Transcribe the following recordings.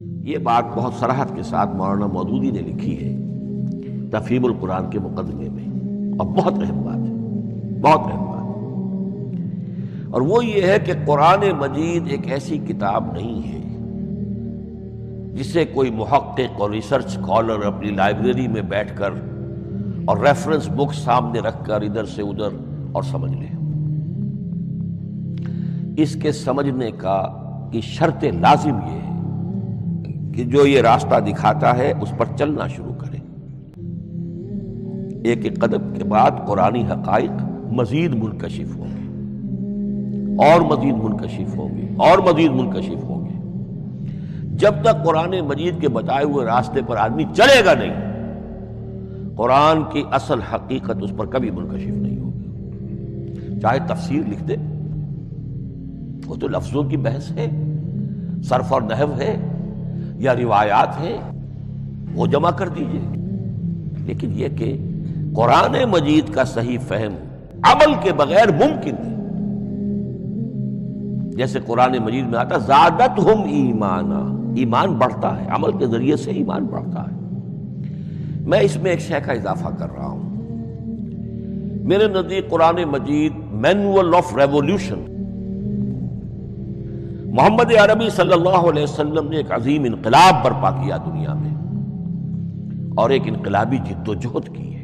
یہ بات بہت صراحت کے ساتھ مولانا مودودی نے لکھی ہے تفہیم القرآن کے مقدمے میں، اور بہت اہم بات ہے، بہت اہم بات ہے، اور وہ یہ ہے کہ قرآن مجید ایک ایسی کتاب نہیں ہے جسے کوئی محقق اور ریسرچ اسکالر اپنی لائبریری میں بیٹھ کر اور ریفرنس بک سامنے رکھ کر ادھر سے ادھر اور سمجھ لے۔ اس کے سمجھنے کی شرط لازم یہ ہے کہ جو یہ راستہ دکھاتا ہے اس پر چلنا شروع کرے۔ ایک ایک قدم کے بعد قرآنی حقائق مزید منکشف ہوں گے اور مزید منکشف ہوں گے اور مزید منکشف ہوں گے۔ جب تک قرآن مجید کے بتائے ہوئے راستے پر آدمی چلے گا نہیں، قرآن کی اصل حقیقت اس پر کبھی منکشف نہیں ہوگی۔ چاہے تفسیر لکھ دے، وہ تو لفظوں کی بحث ہے، صرف اور نحو ہے یا روایات ہے، وہ جمع کر دیجئے، لیکن یہ کہ قرآن مجید کا صحیح فہم عمل کے بغیر ممکن ہے۔ جیسے قرآن مجید میں آتا زادتہم ایمانا، ایمان بڑھتا ہے، عمل کے ذریعے سے ایمان بڑھتا ہے۔ میں اس میں ایک شے کا اضافہ کر رہا ہوں۔ میرے نزدیک قرآن مجید مینول آف ریولیوشن، محمد عربی صلی اللہ علیہ وسلم نے ایک عظیم انقلاب برپا کیا دنیا میں، اور ایک انقلابی جد و جہد کی ہے۔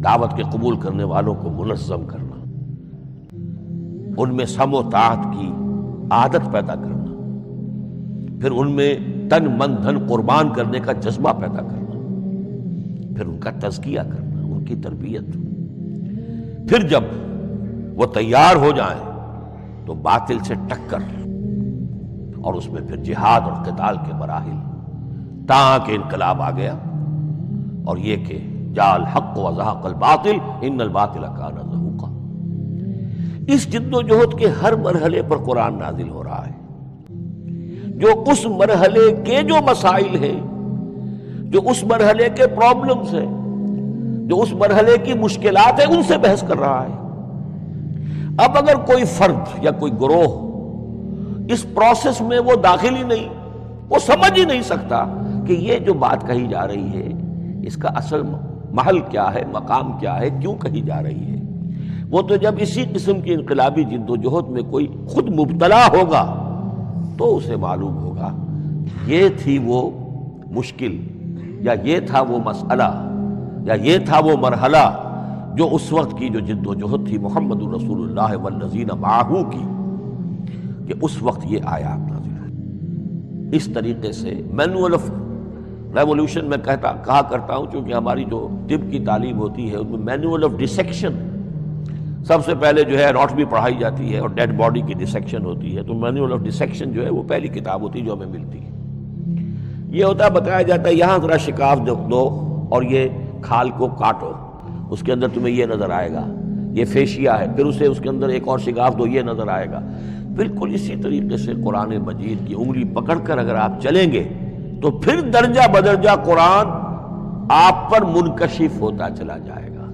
دعوت کے قبول کرنے والوں کو منظم کرنا، ان میں سم و طاعت کی عادت پیدا کرنا، پھر ان میں تن من دھن قربان کرنے کا جذبہ پیدا کرنا، پھر ان کا تزکیہ کرنا، ان کی تربیت، پھر جب وہ تیار ہو جائیں تو باطل سے ٹکر، اور اس میں پھر جہاد اور قتال کے مراحل، تاکہ انقلاب آ گیا، اور یہ کہ جاء الحق وزهق الباطل ان الباطل کان زہوقا۔ اس جد و جہد کے ہر مرحلے پر قرآن نازل ہو رہا ہے، جو اس مرحلے کے جو مسائل ہیں، جو اس مرحلے کے پرابلمز ہیں، جو اس مرحلے کی مشکلات ہیں، ان سے بحث کر رہا ہے۔ اب اگر کوئی فرد یا کوئی گروہ اس پروسیس میں وہ داخل ہی نہیں، وہ سمجھ ہی نہیں سکتا کہ یہ جو بات کہی جا رہی ہے اس کا اصل محل کیا ہے، مقام کیا ہے، کیوں کہی جا رہی ہے، وہ تو جب اسی قسم کی انقلابی جد و جہد میں کوئی خود مبتلا ہوگا تو اسے معلوم ہوگا یہ تھی وہ مشکل، یا یہ تھا وہ مسئلہ، یا یہ تھا وہ مرحلہ جو اس وقت کی جو جد و جہد تھی محمد رسول اللہ والذین معہ کی، کہ اس وقت یہ آیات نازل ہوئی۔ اس طریقے سے مینول آف ریولیوشن میں کہا کرتا ہوں، چونکہ ہماری جو طب کی تعلیم ہوتی ہے اس میں مینول آف ڈسیکشن سب سے پہلے جو ہے اناٹومی پڑھائی جاتی ہے، اور ڈیڈ باڈی کی ڈسیکشن ہوتی ہے، تو مینول آف ڈسیکشن جو ہے وہ پہلی کتاب ہوتی ہے جو ہمیں ملتی ہے۔ یہ ہوتا ہے، بتایا جاتا ہے یہاں ذرا شکاف دو اور یہ کھال کو کاٹو، اس کے اندر تمہیں یہ نظر آئے گا، یہ فیشیا ہے، پھر اسے اس کے اندر ایک اور شگاف دو، یہ نظر آئے گا۔ بالکل اسی طریقے سے قرآن مجید کی انگلی پکڑ کر اگر آپ چلیں گے تو پھر درجہ بدرجہ قرآن آپ پر منکشف ہوتا چلا جائے گا۔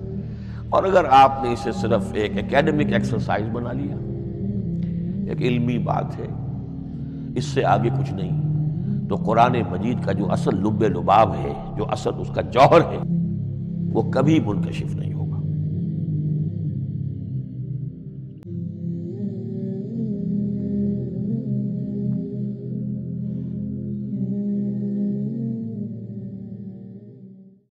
اور اگر آپ نے اسے صرف ایک اکیڈمک ایکسرسائز بنا لیا، ایک علمی بات ہے، اس سے آگے کچھ نہیں، تو قرآن مجید کا جو اصل لب لباب ہے، جو اصل اس کا جوہر ہے، وہ کبھی منکشف نہیں